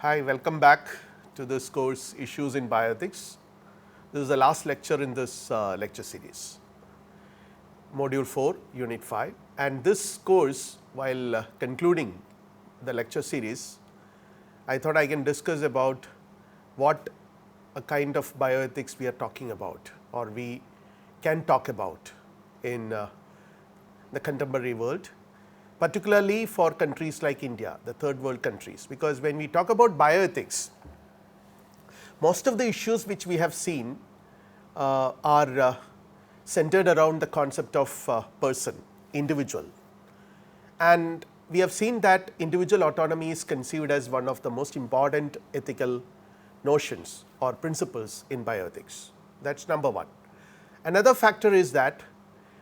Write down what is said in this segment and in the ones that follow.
Hi, welcome back to this course Issues in Bioethics. This is the last lecture in this lecture series, Module 4, Unit 5, and this course, while concluding the lecture series, I thought I can discuss about what a kind of bioethics we are talking about or we can talk about in the contemporary world, particularly for countries like India, the third world countries, because when we talk about bioethics, most of the issues which we have seen are centered around the concept of person, individual, and we have seen that individual autonomy is conceived as one of the most important ethical notions or principles in bioethics. That is number one. Another factor is that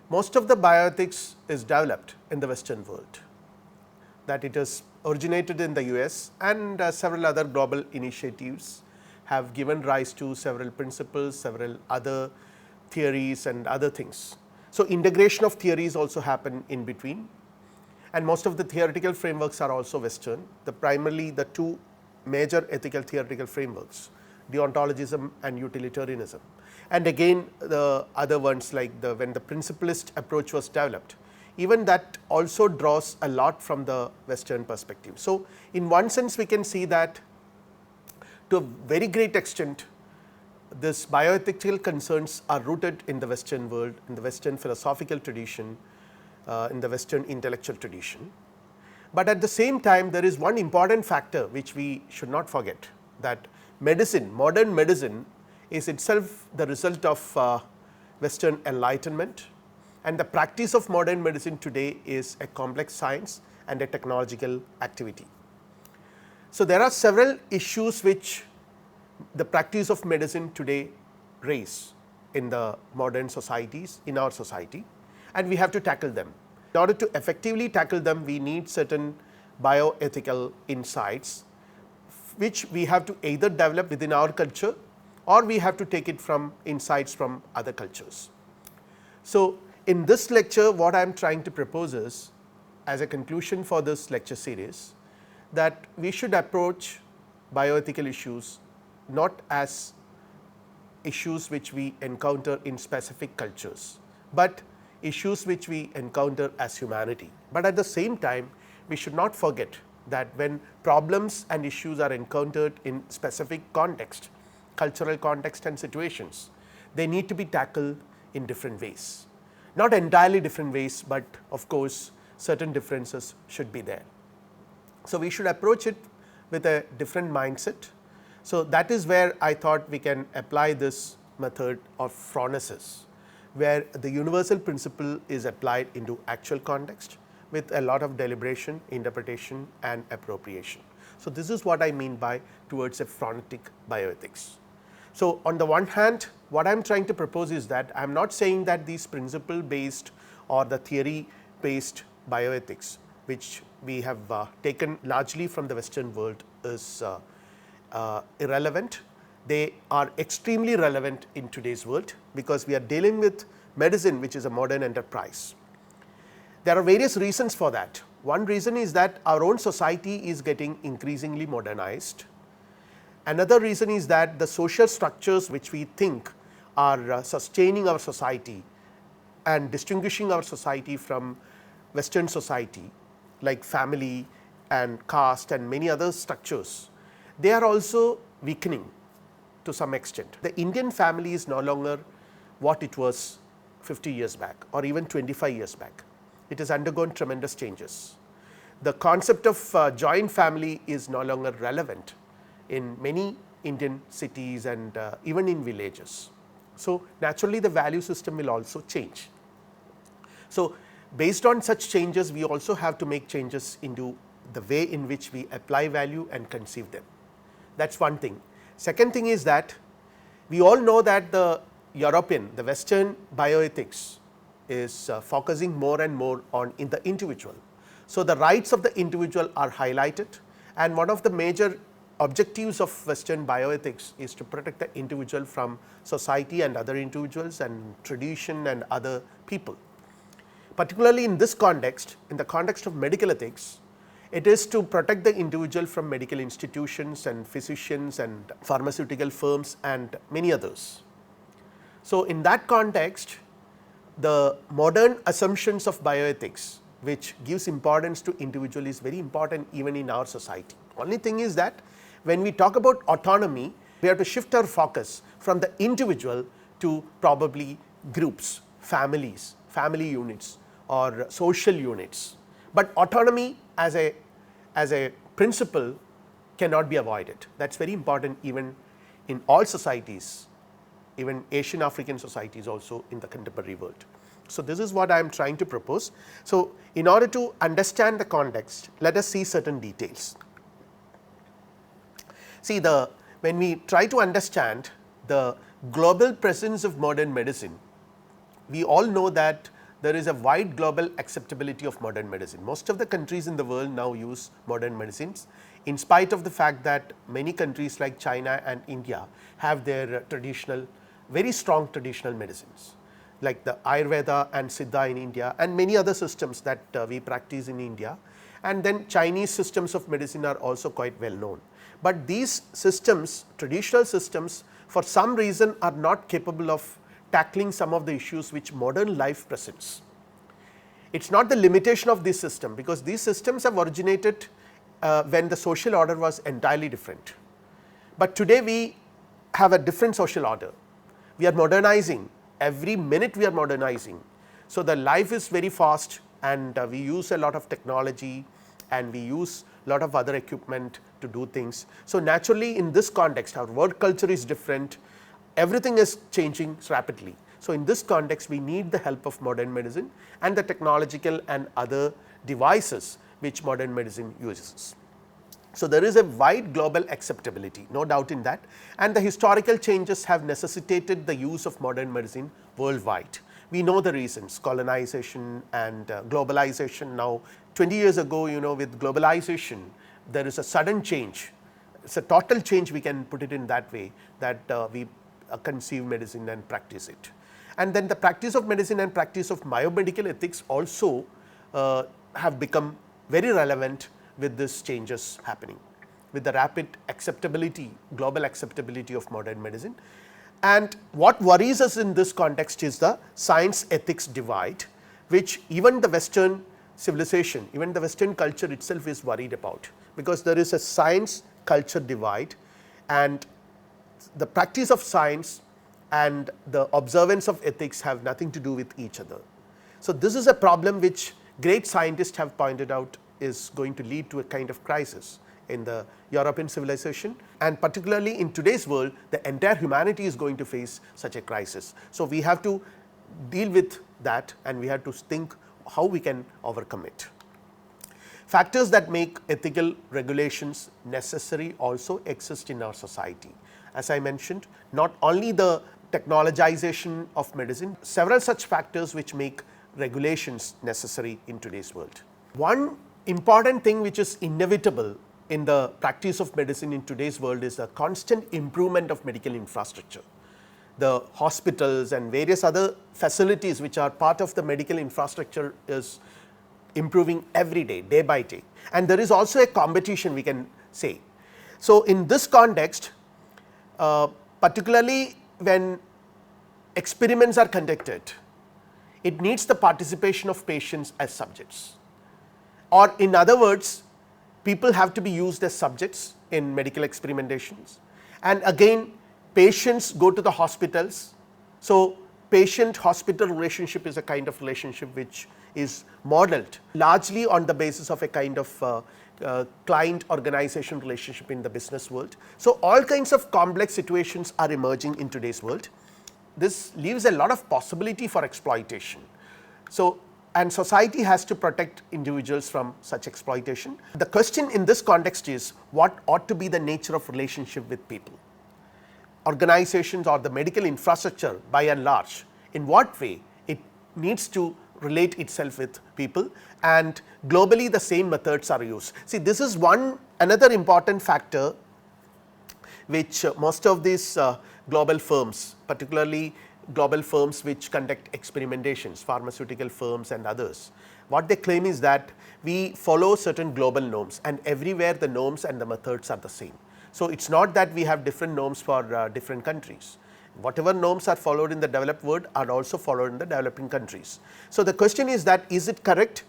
most of the bioethics is developed in the Western world, that it has originated in the US and several other global initiatives have given rise to several principles, several other theories and other things. So, integration of theories also happen in between, and most of the theoretical frameworks are also Western. Primarily the two major ethical theoretical frameworks, deontologism and utilitarianism. And again the other ones like when the principlist approach was developed, even that also draws a lot from the Western perspective. So, in one sense we can see that to a very great extent this bioethical concerns are rooted in the Western world, in the Western philosophical tradition, in the Western intellectual tradition. But at the same time there is one important factor which we should not forget, that medicine, modern medicine is itself the result of Western enlightenment, and the practice of modern medicine today is a complex science and a technological activity. So, there are several issues which the practice of medicine today raise in the modern societies, in our society, and we have to tackle them. In order to effectively tackle them, we need certain bioethical insights which we have to either develop within our culture or we have to take it from insights from other cultures. So, in this lecture what I am trying to propose is, as a conclusion for this lecture series, that we should approach bioethical issues not as issues which we encounter in specific cultures, but issues which we encounter as humanity. But at the same time we should not forget that when problems and issues are encountered in specific context, cultural context and situations, they need to be tackled in different ways, not entirely different ways, but of course certain differences should be there. So, we should approach it with a different mindset. So, that is where I thought we can apply this method of phronesis, where the universal principle is applied into actual context with a lot of deliberation, interpretation and appropriation. So, this is what I mean by towards a phronetic bioethics. So, on the one hand what I am trying to propose is that I am not saying that these principle based or the theory based bioethics which we have taken largely from the Western world is irrelevant. They are extremely relevant in today's world, because we are dealing with medicine which is a modern enterprise. There are various reasons for that. One reason is that our own society is getting increasingly modernized. Another reason is that the social structures which we think are sustaining our society and distinguishing our society from Western society, like family and caste and many other structures, they are also weakening to some extent. The Indian family is no longer what it was 50 years back or even 25 years back. It has undergone tremendous changes. The concept of joint family is no longer relevant in many Indian cities and even in villages. So, naturally the value system will also change. So, based on such changes we also have to make changes into the way in which we apply value and conceive them. That is one thing. Second thing is that we all know that the European, the Western bioethics is focusing more and more on in the individual. So, the rights of the individual are highlighted, and one of the major objectives of Western bioethics is to protect the individual from society and other individuals and tradition and other people. Particularly in this context, in the context of medical ethics, It is to protect the individual from medical institutions and physicians and pharmaceutical firms and many others. So, in that context, the modern assumptions of bioethics, which gives importance to individual, is very important even in our society. Only thing is that when we talk about autonomy, we have to shift our focus from the individual to probably groups, families, family units or social units. But autonomy as a principle cannot be avoided. That is very important even in all societies, even Asian African societies also in the contemporary world. So, this is what I am trying to propose. So, in order to understand the context, let us see certain details. See, when we try to understand the global presence of modern medicine, we all know that there is a wide global acceptability of modern medicine. Most of the countries in the world now use modern medicines, in spite of the fact that many countries like China and India have their traditional, very strong traditional medicines, like the Ayurveda and Siddha in India and many other systems that we practice in India, and then Chinese systems of medicine are also quite well known. But these systems, traditional systems, for some reason are not capable of tackling some of the issues which modern life presents. It is not the limitation of this system, because these systems have originated when the social order was entirely different. But today we have a different social order. We are modernizing, every minute we are modernizing. So, the life is very fast and we use a lot of technology and we use a lot of other equipment to do things. So, naturally in this context our work culture is different, everything is changing rapidly. So, in this context we need the help of modern medicine and the technological and other devices which modern medicine uses. So, there is a wide global acceptability, no doubt in that, and the historical changes have necessitated the use of modern medicine worldwide. We know the reasons, colonization and globalization. Now 20 years ago, with globalization there is a sudden change, it is a total change, we can put it in that way, that we conceive medicine and practice it. And then the practice of medicine and practice of biomedical ethics also have become very relevant with these changes happening, with the rapid acceptability, global acceptability of modern medicine. And what worries us in this context is the science ethics divide, which even the Western civilization, even the Western culture itself is worried about, because there is a science culture divide and the practice of science and the observance of ethics have nothing to do with each other. So, this is a problem which great scientists have pointed out is going to lead to a kind of crisis in the European civilization, and particularly in today's world the entire humanity is going to face such a crisis. So, we have to deal with that and we have to think how we can overcome it. Factors that make ethical regulations necessary also exist in our society. As I mentioned, not only the technologization of medicine, several such factors which make regulations necessary in today's world. One important thing which is inevitable in the practice of medicine in today's world is the constant improvement of medical infrastructure. The hospitals and various other facilities which are part of the medical infrastructure is improving every day, day by day, and there is also a competition, we can say. So, in this context, particularly when experiments are conducted, it needs the participation of patients as subjects, or in other words, people have to be used as subjects in medical experimentations, and again patients go to the hospitals. So, patient hospital relationship is a kind of relationship which is modeled largely on the basis of a kind of client organization relationship in the business world. So, all kinds of complex situations are emerging in today's world. This leaves a lot of possibility for exploitation. So, and society has to protect individuals from such exploitation. The question in this context is what ought to be the nature of relationship with people, organizations or the medical infrastructure by and large, in what way it needs to relate itself with people, and globally the same methods are used. See, this is another important factor which most of these global firms, particularly global firms which conduct experimentations, pharmaceutical firms and others, What they claim is that we follow certain global norms, and everywhere the norms and the methods are the same. So, it is not that we have different norms for different countries. Whatever norms are followed in the developed world are also followed in the developing countries. So, the question is that is it correct?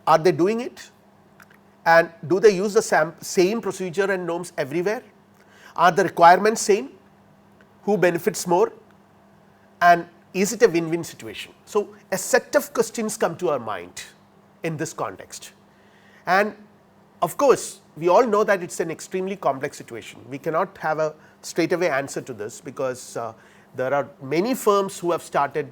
Are they doing it? And do they use the same procedure and norms everywhere? Are the requirements same? Who benefits more? And is it a win-win situation? So, a set of questions come to our mind in this context, and of course, we all know that it is an extremely complex situation. We cannot have a straightaway answer to this, because there are many firms who have started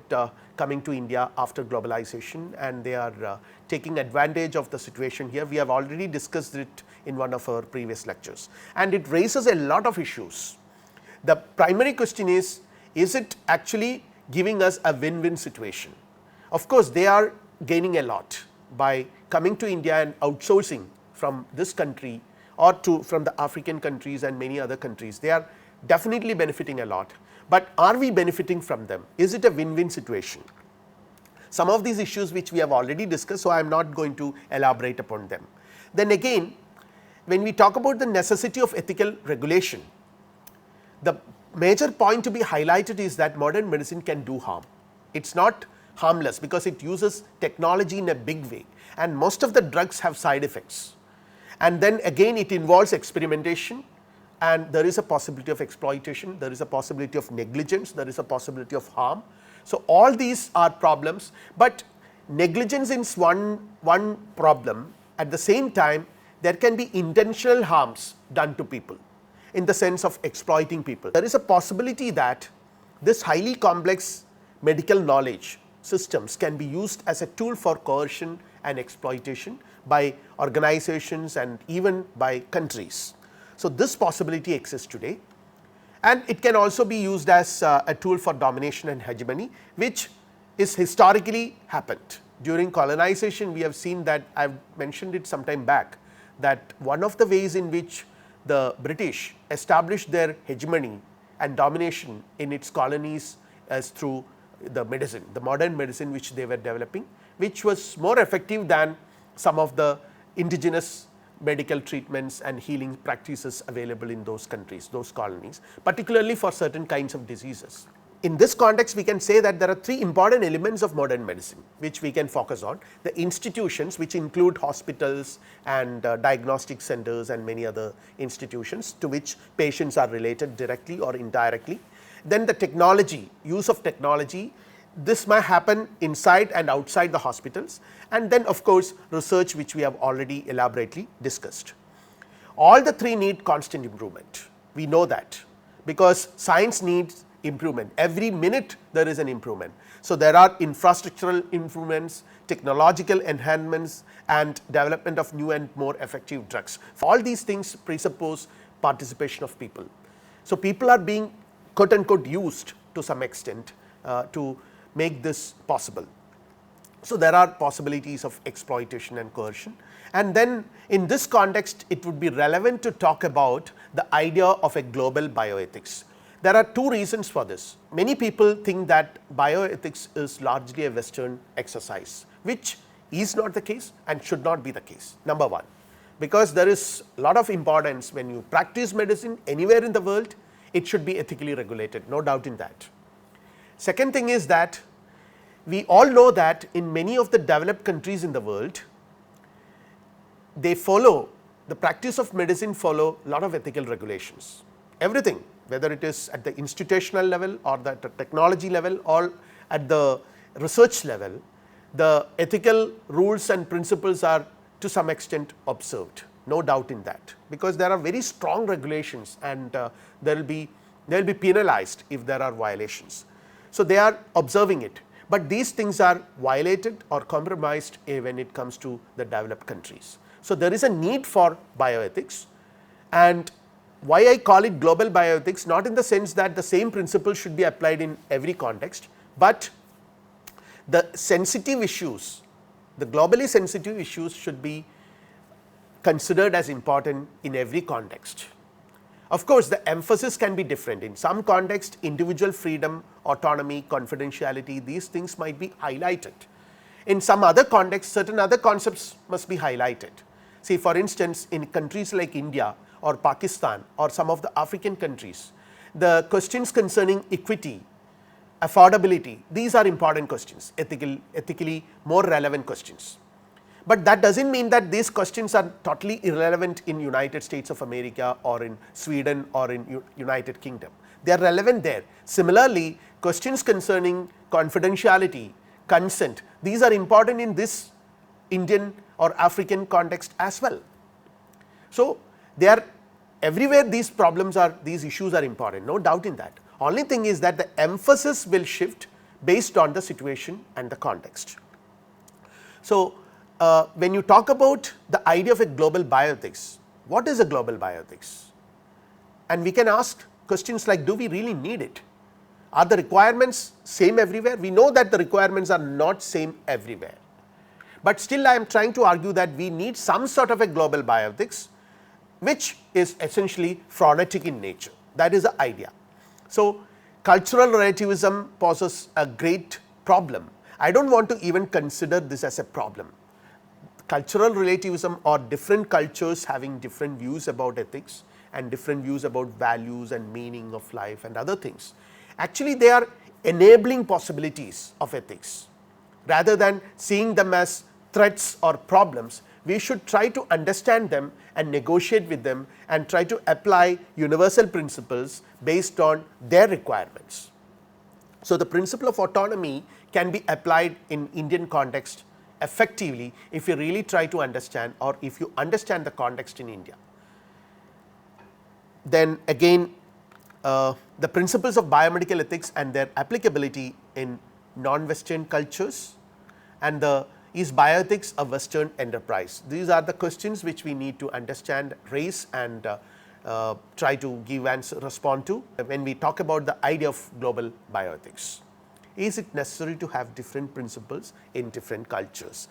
coming to India after globalization, and they are taking advantage of the situation here. We have already discussed it in one of our previous lectures, and it raises a lot of issues. The primary question is it actually giving us a win-win situation? Of course, they are gaining a lot by coming to India and outsourcing from this country or from the African countries and many other countries. They are definitely benefiting a lot, but are we benefiting from them? Is it a win-win situation? Some of these issues which we have already discussed, so I am not going to elaborate upon them. Then again, when we talk about the necessity of ethical regulation, the major point to be highlighted is that modern medicine can do harm. It is not harmless, because it uses technology in a big way, and most of the drugs have side effects, and then again it involves experimentation, and there is a possibility of exploitation, there is a possibility of negligence, there is a possibility of harm. So, all these are problems, but negligence is one problem. At the same time, there can be intentional harms done to people in the sense of exploiting people. There is a possibility that this highly complex medical knowledge systems can be used as a tool for coercion and exploitation by organizations and even by countries. So, this possibility exists today, and it can also be used as a tool for domination and hegemony, which is historically happened. During colonization, we have seen that, I have mentioned it some time back, that one of the ways in which the British established their hegemony and domination in its colonies as through the medicine, the modern medicine which they were developing, which was more effective than some of the indigenous medical treatments and healing practices available in those countries, those colonies, particularly for certain kinds of diseases. In this context, we can say that there are three important elements of modern medicine which we can focus on: the institutions, which include hospitals and diagnostic centers and many other institutions to which patients are related directly or indirectly; then the technology, use of technology, this may happen inside and outside the hospitals; and then of course, research, which we have already elaborately discussed. All the three need constant improvement. We know that, because science needs improvement. Every minute there is an improvement. So, there are infrastructural improvements, technological enhancements, and development of new and more effective drugs. All these things presuppose participation of people. So, people are being quote unquote used to some extent to make this possible. So, there are possibilities of exploitation and coercion, and then in this context it would be relevant to talk about the idea of a global bioethics. There are two reasons for this. Many people think that bioethics is largely a Western exercise, which is not the case and should not be the case. Number one, because there is a lot of importance when you practice medicine anywhere in the world, it should be ethically regulated, no doubt in that. Second thing is that we all know that in many of the developed countries in the world, they follow the practice of medicine, follow a lot of ethical regulations. Everything, whether it is at the institutional level or the technology level or at the research level, the ethical rules and principles are to some extent observed, no doubt in that, because there are very strong regulations, and they will be penalized if there are violations. So, they are observing it, but these things are violated or compromised when it comes to the developed countries. So, there is a need for bioethics, and why I call it global bioethics, not in the sense that the same principle should be applied in every context, but the sensitive issues, the globally sensitive issues should be considered as important in every context. Of course, the emphasis can be different. In some context, individual freedom, autonomy, confidentiality, these things might be highlighted. in some other context certain other concepts must be highlighted. See, for instance, in countries like India or Pakistan or some of the African countries, the questions concerning equity, affordability, these are important questions, ethically more relevant questions. But that does not mean that these questions are totally irrelevant in United States of America or in Sweden or in United Kingdom. They are relevant there. Similarly, questions concerning confidentiality, consent, these are important in this Indian or African context as well. So, they are everywhere, these problems are, these issues are important, no doubt in that. Only thing is that the emphasis will shift based on the situation and the context. So, when you talk about the idea of a global bioethics, what is a global bioethics? And we can ask questions like, do we really need it? Are the requirements same everywhere? We know that the requirements are not same everywhere, but still I am trying to argue that we need some sort of a global bioethics which is essentially phronetic in nature. That is the idea. So, cultural relativism poses a great problem. I do not want to even consider this as a problem. Cultural relativism or different cultures having different views about ethics and different views about values and meaning of life and other things. Actually, they are enabling possibilities of ethics. Rather than seeing them as threats or problems, we should try to understand them and negotiate with them and try to apply universal principles based on their requirements. So, the principle of autonomy can be applied in Indian context effectively if you really try to understand, or if you understand the context in India. Then again, the principles of biomedical ethics and their applicability in non-Western cultures, and is bioethics a Western enterprise? These are the questions which we need to understand, raise and try to give and respond to when we talk about the idea of global bioethics. Is it necessary to have different principles in different cultures?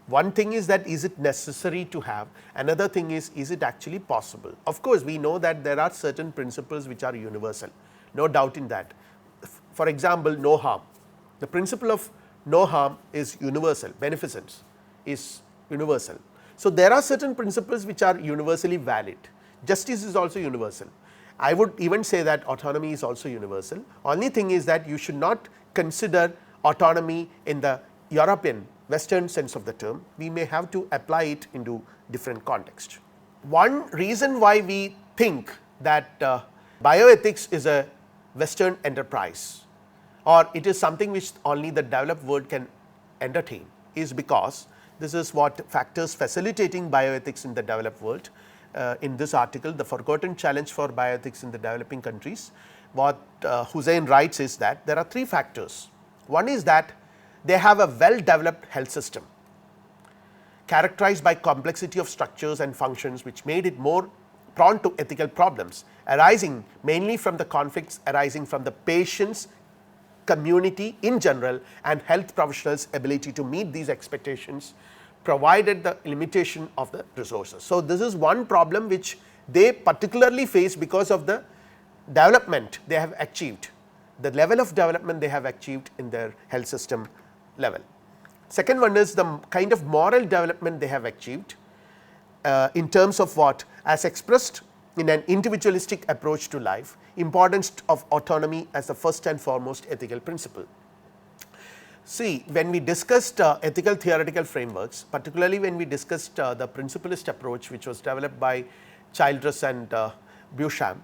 One thing is that is it necessary to have, another thing is it actually possible? Of course, we know that there are certain principles which are universal, no doubt in that. For example, no harm. The principle of no harm is universal, beneficence is universal. So, there are certain principles which are universally valid. Justice is also universal. I would even say that autonomy is also universal. Only thing is that you should not consider autonomy in the European Western sense of the term. We may have to apply it into different context. One reason why we think that bioethics is a Western enterprise, or it is something which only the developed world can entertain, is because this is what factors facilitating bioethics in the developed world. In this article, the forgotten challenge for bioethics in the developing countries, what Hussain writes is that there are three factors. One is that they have a well developed health system characterized by complexity of structures and functions, which made it more prone to ethical problems arising mainly from the conflicts arising from the patients, community in general, and health professionals' ability to meet these expectations provided the limitation of the resources. So, this is one problem which they particularly face because of the development they have achieved, the level of development they have achieved in their health system level. Second one is the kind of moral development they have achieved in terms of what, as expressed in an individualistic approach to life, importance of autonomy as the first and foremost ethical principle. See, when we discussed ethical theoretical frameworks, particularly when we discussed the principalist approach which was developed by Childress and Beauchamp,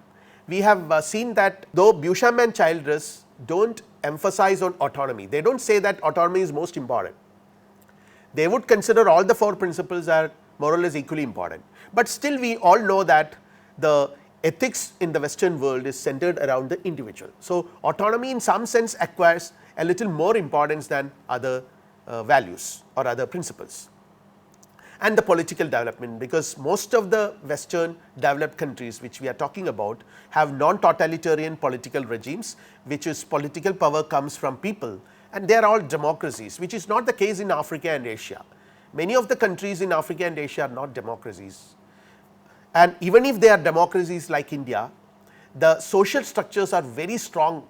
we have seen that though Beauchamp and Childress do not emphasize on autonomy, they do not say that autonomy is most important. They would consider all the four principles are more or less equally important, but still we all know that the ethics in the Western world is centered around the individual. So, autonomy in some sense acquires a little more importance than other values or other principles. And the political development, because most of the Western developed countries which we are talking about have non-totalitarian political regimes, which is political power comes from people, and they are all democracies, which is not the case in Africa and Asia. Many of the countries in Africa and Asia are not democracies, and even if they are democracies like India, the social structures are very strong.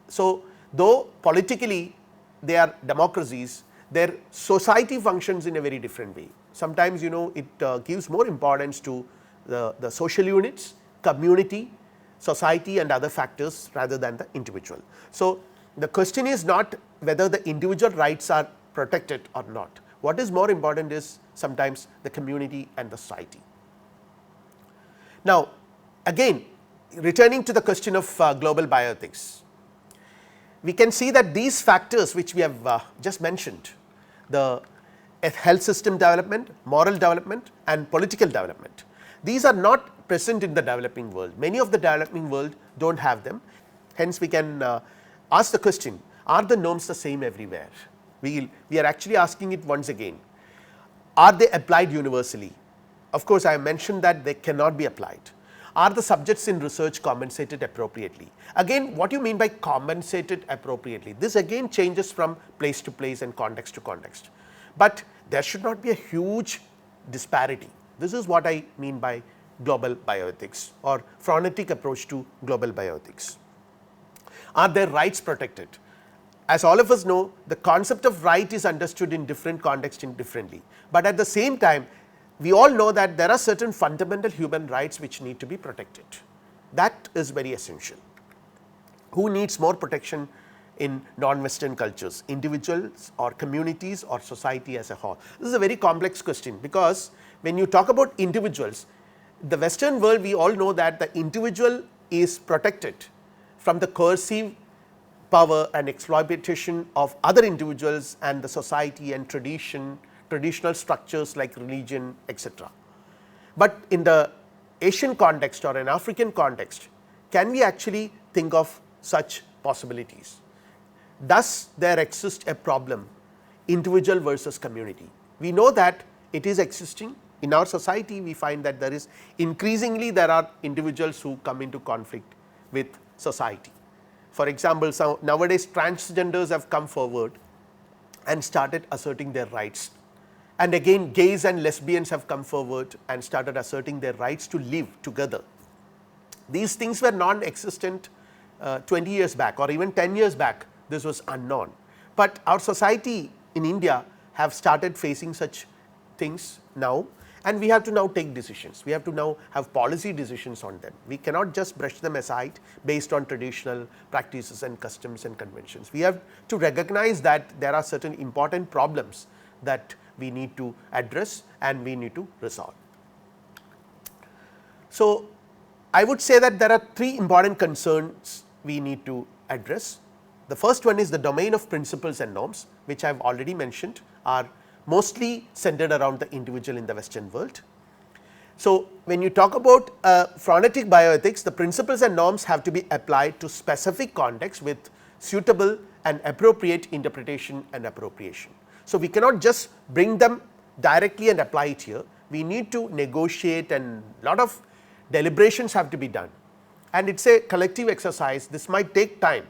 So, though politically they are democracies, their society functions in a very different way. Sometimes it gives more importance to the social units, community, society and other factors rather than the individual. So, the question is not whether the individual rights are protected or not. What is more important is sometimes the community and the society. Now, again returning to the question of global bioethics, we can see that these factors which we have just mentioned, the health system development, moral development and political development, these are not present in the developing world. Many of the developing world do not have them. Hence, we can ask the question, are the norms the same everywhere? We are actually asking it once again, are they applied universally? Of course, I have mentioned that they cannot be applied. Are the subjects in research compensated appropriately? Again, what do you mean by compensated appropriately? This again changes from place to place and context to context, but there should not be a huge disparity. This is what I mean by global bioethics or phronetic approach to global bioethics. Are their rights protected? As all of us know, the concept of right is understood in different contexts differently, but at the same time we all know that there are certain fundamental human rights which need to be protected. That is very essential. Who needs more protection in non-Western cultures, individuals or communities or society as a whole? This is a very complex question, because when you talk about individuals, the Western world, we all know that the individual is protected from the coercive power and exploitation of other individuals and the society and traditional structures like religion, etc. But in the Asian context or an African context, can we actually think of such possibilities? Does there exist a problem, individual versus community? We know that it is existing in our society. We find that there is increasingly there are individuals who come into conflict with society. For example, so nowadays transgenders have come forward and started asserting their rights, and again gays and lesbians have come forward and started asserting their rights to live together. These things were non-existent 20 years back or even 10 years back. This was unknown, but our society in India have started facing such things now, and we have to now take decisions. We have to now have policy decisions on them. We cannot just brush them aside based on traditional practices and customs and conventions. We have to recognize that there are certain important problems that we need to address and we need to resolve. So, I would say that there are three important concerns we need to address. The first one is the domain of principles and norms, which I have already mentioned are mostly centered around the individual in the Western world. So, when you talk about phronetic bioethics, the principles and norms have to be applied to specific contexts with suitable and appropriate interpretation and appropriation. So, we cannot just bring them directly and apply it here. We need to negotiate, and lot of deliberations have to be done, and it is a collective exercise. This might take time.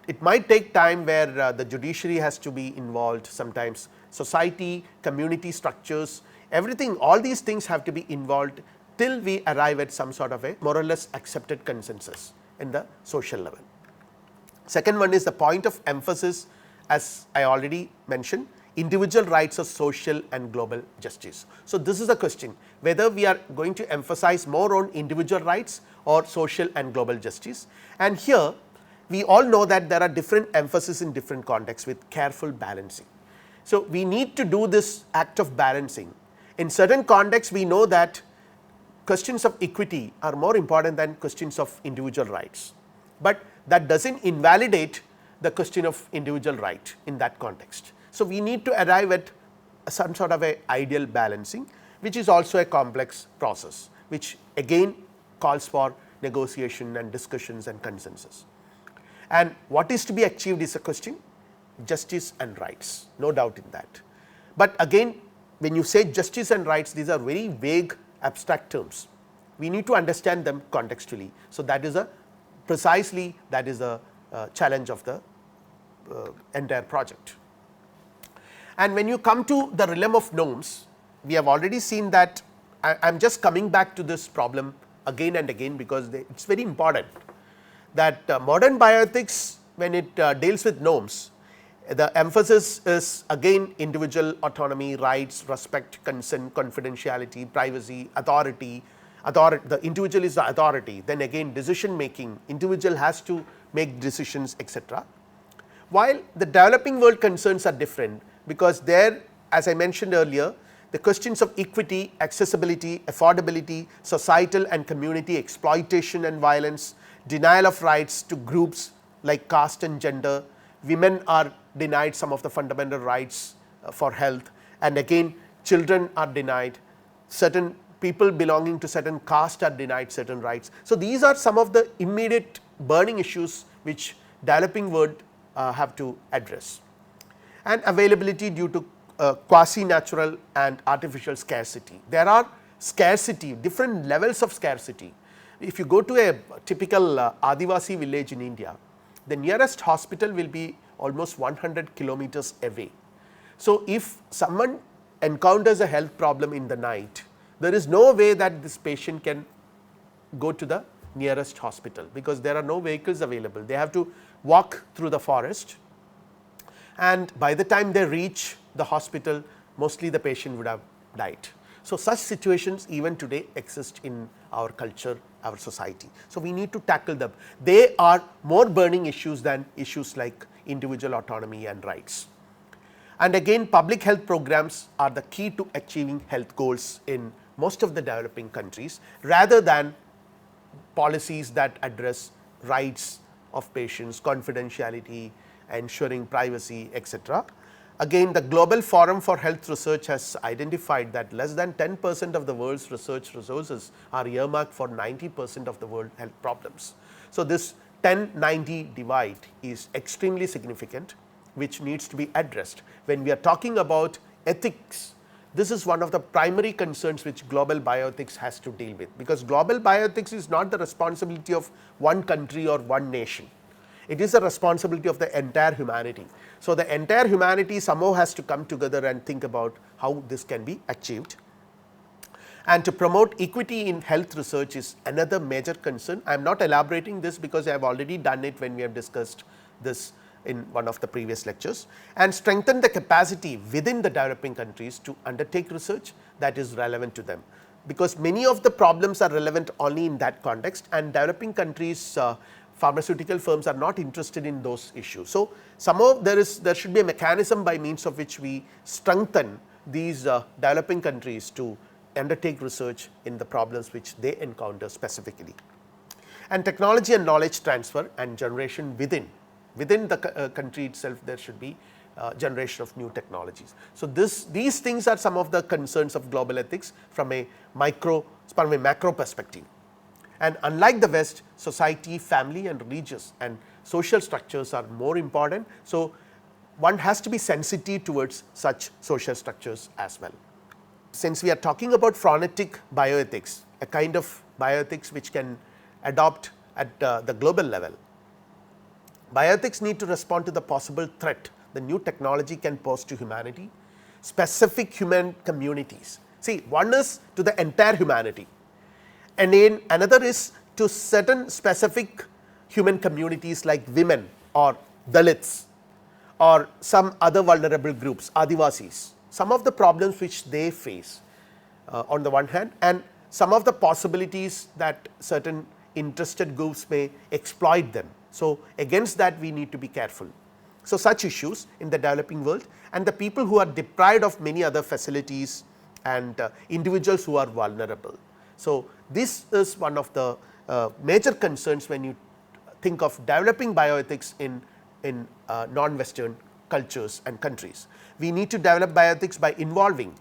It might take time where the judiciary has to be involved, sometimes society, community structures, everything, all these things have to be involved till we arrive at some sort of a more or less accepted consensus in the social level. Second one is the point of emphasis, as I already mentioned, individual rights of social and global justice. So, this is a question whether we are going to emphasize more on individual rights or social and global justice, and here we all know that there are different emphasis in different contexts with careful balancing. So, we need to do this act of balancing. In certain contexts we know that questions of equity are more important than questions of individual rights, but that does not invalidate the question of individual right in that context. So, we need to arrive at some sort of a ideal balancing, which is also a complex process, which again calls for negotiation and discussions and consensus. And what is to be achieved is a question, justice and rights, no doubt in that. But again, when you say justice and rights, these are very vague abstract terms. We need to understand them contextually. So, that is precisely that is the challenge of the entire project. And when you come to the realm of norms, we have already seen that I am just coming back to this problem again and again, because it is very important that modern bioethics, when it deals with norms, The emphasis is again individual autonomy, rights, respect, consent, confidentiality, privacy, authority. The individual is the authority, then again decision making, individual has to make decisions, etc. While the developing world concerns are different, because there, as I mentioned earlier, the questions of equity, accessibility, affordability, societal and community exploitation and violence, denial of rights to groups like caste and gender, women are denied some of the fundamental rights for health, and again children are denied, certain people belonging to certain caste are denied certain rights. So, these are some of the immediate burning issues which developing world have to address. And availability due to quasi natural and artificial scarcity. There are scarcity, different levels of scarcity. If you go to a typical Adivasi village in India, the nearest hospital will be almost 100 kilometers away. So, if someone encounters a health problem in the night, there is no way that this patient can go to the nearest hospital, because there are no vehicles available. They have to walk through the forest, and by the time they reach the hospital, mostly the patient would have died. So, such situations even today exist in our culture, our society. So, we need to tackle them. They are more burning issues than issues like individual autonomy and rights. And again, public health programs are the key to achieving health goals in most of the developing countries, rather than policies that address rights of patients, confidentiality, ensuring privacy, etc. Again, the Global Forum for Health Research has identified that less than 10% of the world's research resources are earmarked for 90% of the world health problems. So, this 10-90 divide is extremely significant, which needs to be addressed. When we are talking about ethics, this is one of the primary concerns which global bioethics has to deal with, because global bioethics is not the responsibility of one country or one nation. It is the responsibility of the entire humanity. So, the entire humanity somehow has to come together and think about how this can be achieved. And to promote equity in health research is another major concern. I am not elaborating this because I have already done it when we have discussed this in one of the previous lectures, and strengthen the capacity within the developing countries to undertake research that is relevant to them, because many of the problems are relevant only in that context, and developing countries pharmaceutical firms are not interested in those issues. So, somehow there should be a mechanism by means of which we strengthen these developing countries to undertake research in the problems which they encounter specifically. And technology and knowledge transfer and generation within the country itself, there should be generation of new technologies. So, these things are some of the concerns of global ethics from a macro perspective. And unlike the West, society, family and religious and social structures are more important. So, one has to be sensitive towards such social structures as well. Since we are talking about phronetic bioethics, a kind of bioethics which can adopt at the global level, bioethics need to respond to the possible threat the new technology can pose to humanity, specific human communities. See, one is to the entire humanity, and then another is to certain specific human communities like women or Dalits or some other vulnerable groups, Adivasis. Some of the problems which they face on the one hand, and some of the possibilities that certain interested groups may exploit them. So, against that we need to be careful. So, such issues in the developing world, and the people who are deprived of many other facilities and individuals who are vulnerable. So, this is one of the major concerns when you think of developing bioethics in non-Western cultures and countries. We need to develop bioethics by involving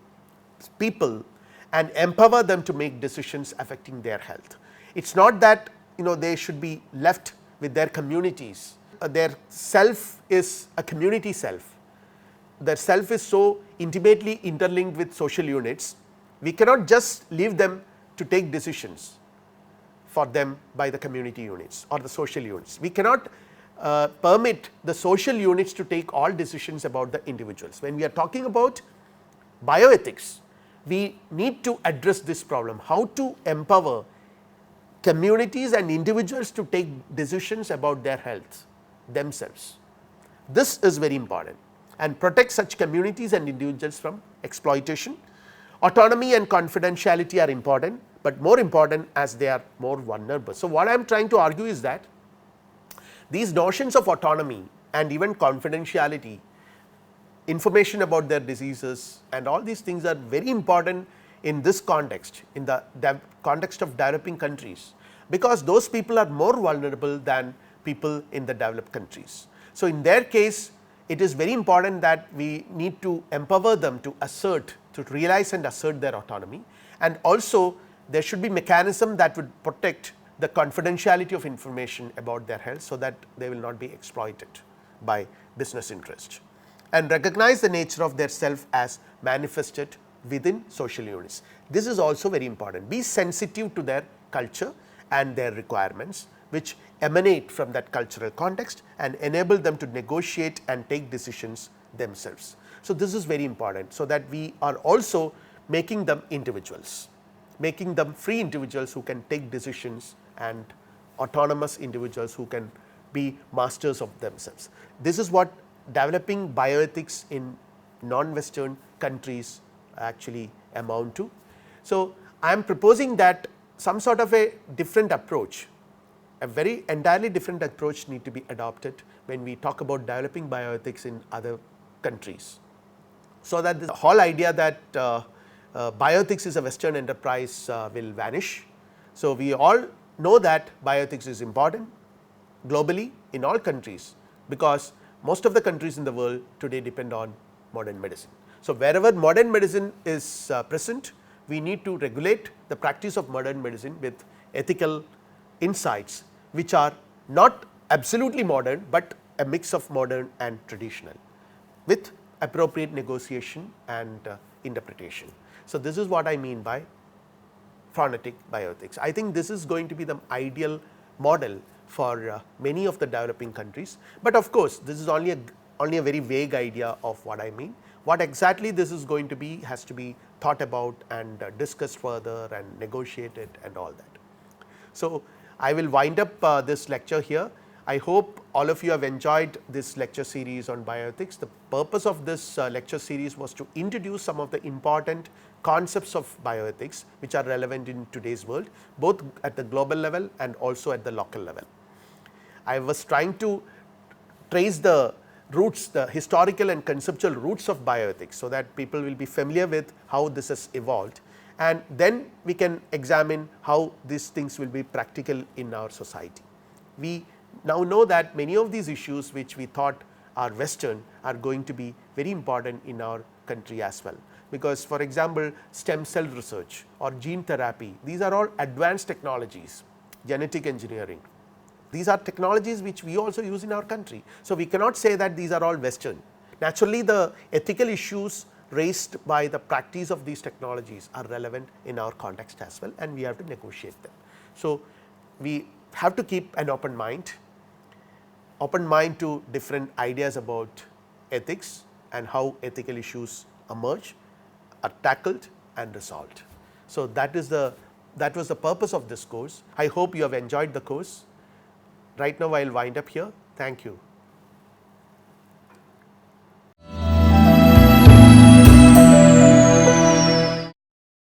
people and empower them to make decisions affecting their health. It is not that they should be left with their communities. Their self is a community self. Their self is so intimately interlinked with social units, we cannot just leave them to take decisions for them by the community units or the social units. We cannot permit the social units to take all decisions about the individuals. When we are talking about bioethics, we need to address this problem, how to empower communities and individuals to take decisions about their health themselves. This is very important and protect such communities and individuals from exploitation. Autonomy and confidentiality are important, but more important as they are more vulnerable. So, what I am trying to argue is that these notions of autonomy and even confidentiality, information about their diseases and all these things are very important in this context, in the context of developing countries, because those people are more vulnerable than people in the developed countries. So, in their case it is very important that we need to empower them to assert, to realize and assert their autonomy, and also there should be mechanism that would protect the confidentiality of information about their health, so that they will not be exploited by business interest, and recognize the nature of their self as manifested within social units. This is also very important. Be sensitive to their culture and their requirements, which emanate from that cultural context, and enable them to negotiate and take decisions themselves. So, this is very important, so that we are also making them individuals, making them free individuals who can take decisions and autonomous individuals who can be masters of themselves. This is what developing bioethics in non-Western countries actually amount to. So, I am proposing that some sort of a different approach, a very entirely different approach need to be adopted when we talk about developing bioethics in other countries. So, that the whole idea that bioethics is a Western enterprise will vanish. So, we all know that bioethics is important globally in all countries, because most of the countries in the world today depend on modern medicine. So, wherever modern medicine is present, we need to regulate the practice of modern medicine with ethical insights, which are not absolutely modern, but a mix of modern and traditional with appropriate negotiation and interpretation. So, this is what I mean by phronetic bioethics. I think this is going to be the ideal model for many of the developing countries, but of course, this is only a very vague idea of what I mean. What exactly this is going to be has to be thought about and discussed further and negotiated and all that. So, I will wind up this lecture here. I hope all of you have enjoyed this lecture series on bioethics. The purpose of this lecture series was to introduce some of the important concepts of bioethics which are relevant in today's world, both at the global level and also at the local level. I was trying to trace the roots, the historical and conceptual roots of bioethics, so that people will be familiar with how this has evolved, and then we can examine how these things will be practical in our society. We now know that many of these issues which we thought are Western are going to be very important in our country as well, because for example, stem cell research or gene therapy, these are all advanced technologies, genetic engineering. These are technologies which we also use in our country. So, we cannot say that these are all Western. Naturally, the ethical issues raised by the practice of these technologies are relevant in our context as well, and we have to negotiate them. So, we have to keep an open mind to different ideas about ethics and how ethical issues emerge, are tackled and resolved. So, that was the purpose of this course. I hope you have enjoyed the course. Right now, I will wind up here. Thank you.